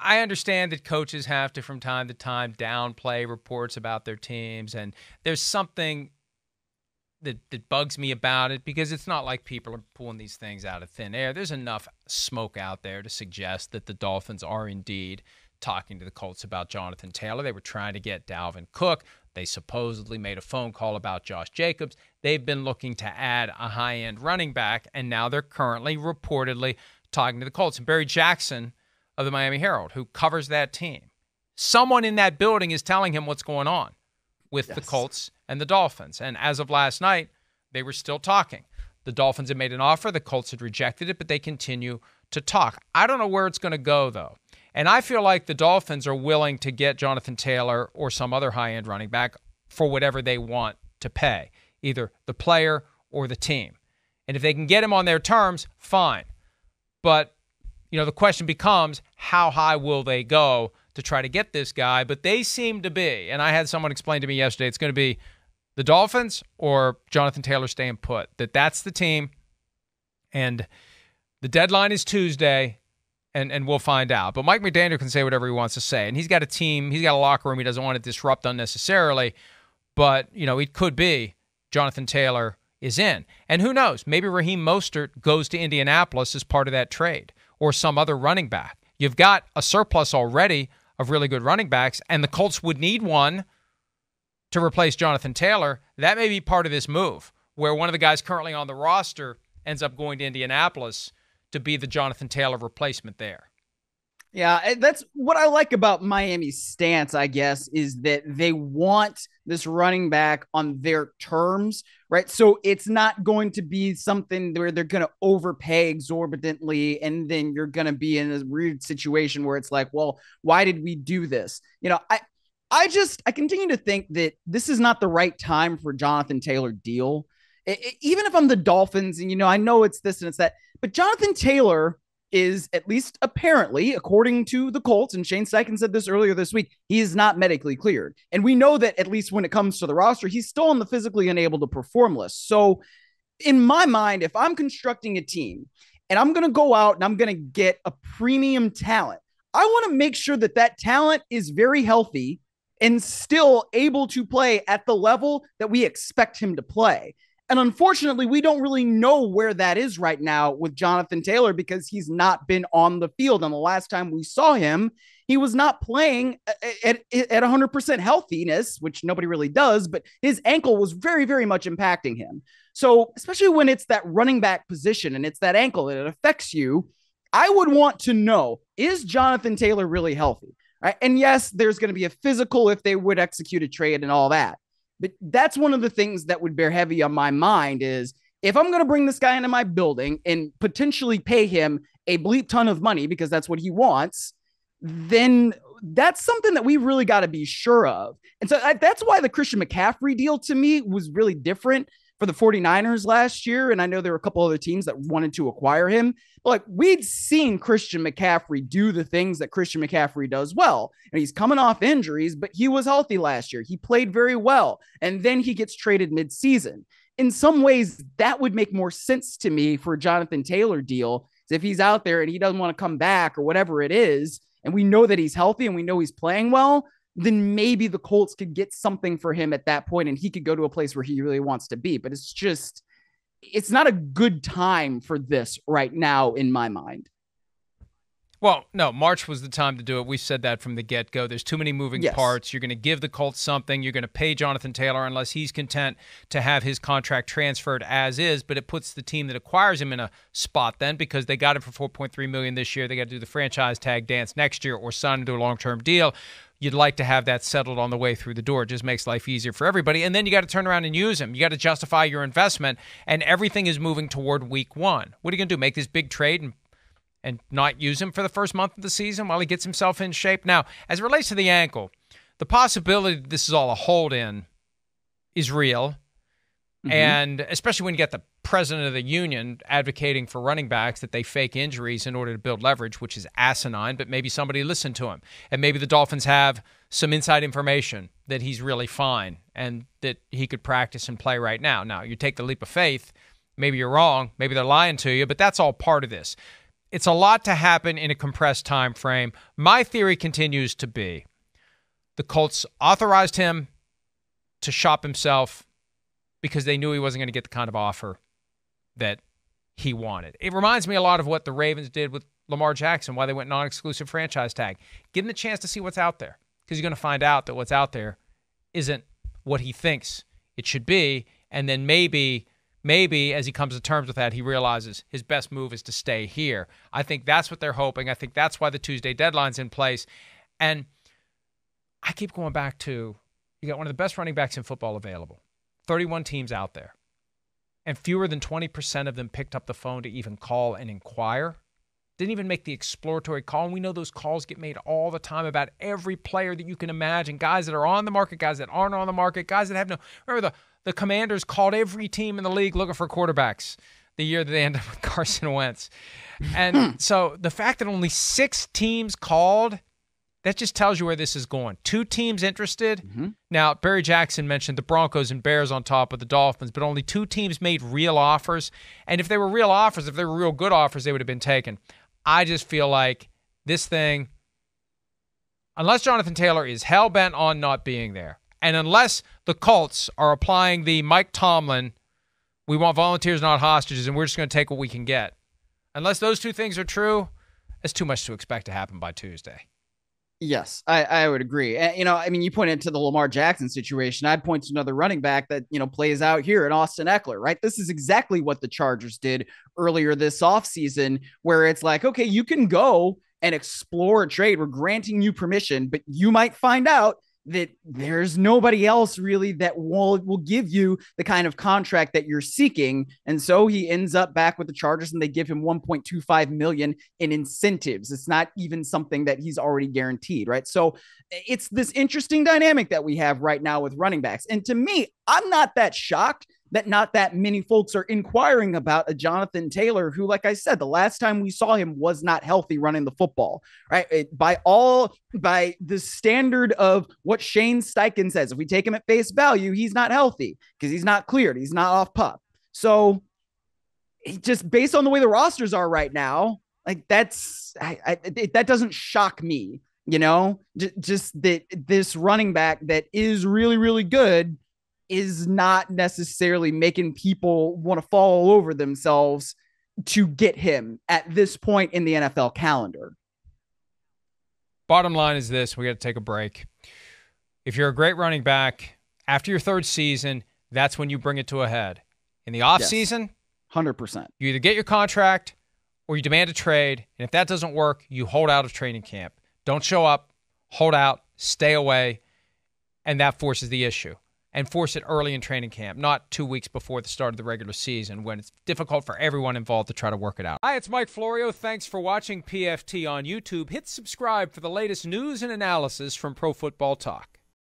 I understand that coaches have to, from time to time, downplay reports about their teams, and there's something that bugs me about it because it's not like people are pulling these things out of thin air. There's enough smoke out there to suggest that the Dolphins are indeed talking to the Colts about Jonathan Taylor. They were trying to get Dalvin Cook. They supposedly made a phone call about Josh Jacobs. They've been looking to add a high-end running back, and now they're currently reportedly talking to the Colts. And Barry Jackson of the Miami Herald, who covers that team, someone in that building is telling him what's going on with the Colts and the Dolphins. And as of last night, they were still talking. The Dolphins had made an offer. The Colts had rejected it, but they continue to talk. I don't know where it's going to go, though. And I feel like the Dolphins are willing to get Jonathan Taylor or some other high-end running back for whatever they want to pay, either the player or the team. And if they can get him on their terms, fine. But, the question becomes, how high will they go to try to get this guy? But they seem to be, and I had someone explain to me yesterday, it's going to be the Dolphins or Jonathan Taylor staying put. That's the team. And the deadline is Tuesday. And we'll find out. But Mike McDaniel can say whatever he wants to say. And he's got a team, he's got a locker room he doesn't want to disrupt unnecessarily. But, it could be Jonathan Taylor is in. And who knows? Maybe Raheem Mostert goes to Indianapolis as part of that trade or some other running back. You've got a surplus already of really good running backs, and the Colts would need one to replace Jonathan Taylor. That may be part of this move, where one of the guys currently on the roster ends up going to Indianapolis to be the Jonathan Taylor replacement there. Yeah, that's what I like about Miami's stance, I guess, is that they want this running back on their terms, right? So it's not going to be something where they're going to overpay exorbitantly, and then you're going to be in a weird situation where it's like, well, why did we do this? I continue to think that this is not the right time for Jonathan Taylor deal. Even if I'm the Dolphins, and I know it's this and it's that, but Jonathan Taylor is, at least apparently, according to the Colts, and Shane Steichen said this earlier this week, he is not medically cleared. And we know that, at least when it comes to the roster, he's still on the physically unable to perform list. So in my mind, if I'm constructing a team and I'm going to go out and I'm going to get a premium talent, I want to make sure that that talent is very healthy and still able to play at the level that we expect him to play. And unfortunately, we don't really know where that is right now with Jonathan Taylor because he's not been on the field. And the last time we saw him, he was not playing at 100% healthiness, which nobody really does, but his ankle was very, very much impacting him. So especially when it's that running back position and it's that ankle and it affects you, I would want to know, is Jonathan Taylor really healthy? Right? And yes, there's going to be a physical if they would execute a trade and all that. But that's one of the things that would bear heavy on my mind is if I'm going to bring this guy into my building and potentially pay him a bleep ton of money because that's what he wants, then that's something that we really got to be sure of. And so that's why the Christian McCaffrey deal to me was really different for the 49ers last year. And I know there were a couple other teams that wanted to acquire him. But like, we'd seen Christian McCaffrey do the things that Christian McCaffrey does well. And he's coming off injuries, but he was healthy last year. He played very well. And then he gets traded midseason. In some ways, that would make more sense to me for a Jonathan Taylor deal. If he's out there and he doesn't want to come back or whatever it is, and we know that he's healthy and we know he's playing well, then maybe the Colts could get something for him at that point and he could go to a place where he really wants to be. But it's not a good time for this right now in my mind. Well, no, March was the time to do it. We said that from the get-go. There's too many moving parts. You're going to give the Colts something. You're going to pay Jonathan Taylor unless he's content to have his contract transferred as is, but it puts the team that acquires him in a spot then because they got him for $4.3 million this year. They got to do the franchise tag dance next year or sign into a long-term deal. You'd like to have that settled on the way through the door. It just makes life easier for everybody. And then you got to turn around and use him. You got to justify your investment, and everything is moving toward week one. What are you going to do, make this big trade and not use him for the first month of the season while he gets himself in shape? Now, as it relates to the ankle, the possibility that this is all a hold-in is real. Mm-hmm. And especially when you get the president of the union advocating for running backs that they fake injuries in order to build leverage, which is asinine, but maybe somebody listened to him. And maybe the Dolphins have some inside information that he's really fine and that he could practice and play right now. Now, you take the leap of faith. Maybe you're wrong. Maybe they're lying to you, but that's all part of this. it's a lot to happen in a compressed time frame. My theory continues to be the Colts authorized him to shop himself because they knew he wasn't going to get the kind of offer that he wanted. It reminds me a lot of what the Ravens did with Lamar Jackson, why they went non-exclusive franchise tag. Give him the chance to see what's out there, because he's going to find out that what's out there isn't what he thinks it should be, and then maybe as he comes to terms with that, he realizes his best move is to stay here. I think that's what they're hoping. I think that's why the Tuesday deadline's in place. And I keep going back to, you got one of the best running backs in football available, 31 teams out there, and fewer than 20% of them picked up the phone to even call and inquire. Didn't even make the exploratory call. And we know those calls get made all the time about every player that you can imagine, guys that are on the market, guys that aren't on the market, guys that have no. Remember, the Commanders called every team in the league looking for quarterbacks the year that they ended up with Carson Wentz. And so the fact that only 6 teams called, that just tells you where this is going. 2 teams interested. Mm-hmm. Now, Barry Jackson mentioned the Broncos and Bears on top of the Dolphins, but only 2 teams made real offers. And if they were real offers, if they were real good offers, they would have been taken. I just feel like this thing, unless Jonathan Taylor is hell-bent on not being there, and unless the Colts are applying the Mike Tomlin, we want volunteers, not hostages, and we're just going to take what we can get. Unless those 2 things are true, it's too much to expect to happen by Tuesday. Yes, I would agree. And, you pointed to the Lamar Jackson situation. I'd point to another running back that, plays out here in Austin Eckler, right? This is exactly what the Chargers did earlier this offseason, where it's like, okay, you can go and explore a trade. We're granting you permission, but you might find out that there's nobody else really that will give you the kind of contract that you're seeking. And so he ends up back with the Chargers, and they give him $1.25 million in incentives. It's not even something that he's already guaranteed, right? So it's this interesting dynamic that we have right now with running backs. And to me, I'm not that shocked that not that many folks are inquiring about a Jonathan Taylor who, like I said, the last time we saw him was not healthy running the football, right? By the standard of what Shane Steichen says, if we take him at face value, he's not healthy because he's not cleared. He's not off pup. So just based on the way the rosters are right now, like that doesn't shock me, just that this running back that is really, really good is not necessarily making people want to fall all over themselves to get him at this point in the NFL calendar. Bottom line is this: we got to take a break. If you're a great running back, after your 3rd season, that's when you bring it to a head. In the offseason, 100%. You either get your contract or you demand a trade, and if that doesn't work, you hold out of training camp. Don't show up, hold out, stay away, and that forces the issue. And force it early in training camp, not 2 weeks before the start of the regular season when it's difficult for everyone involved to try to work it out. Hi, it's Mike Florio. Thanks for watching PFT on YouTube. Hit subscribe for the latest news and analysis from Pro Football Talk.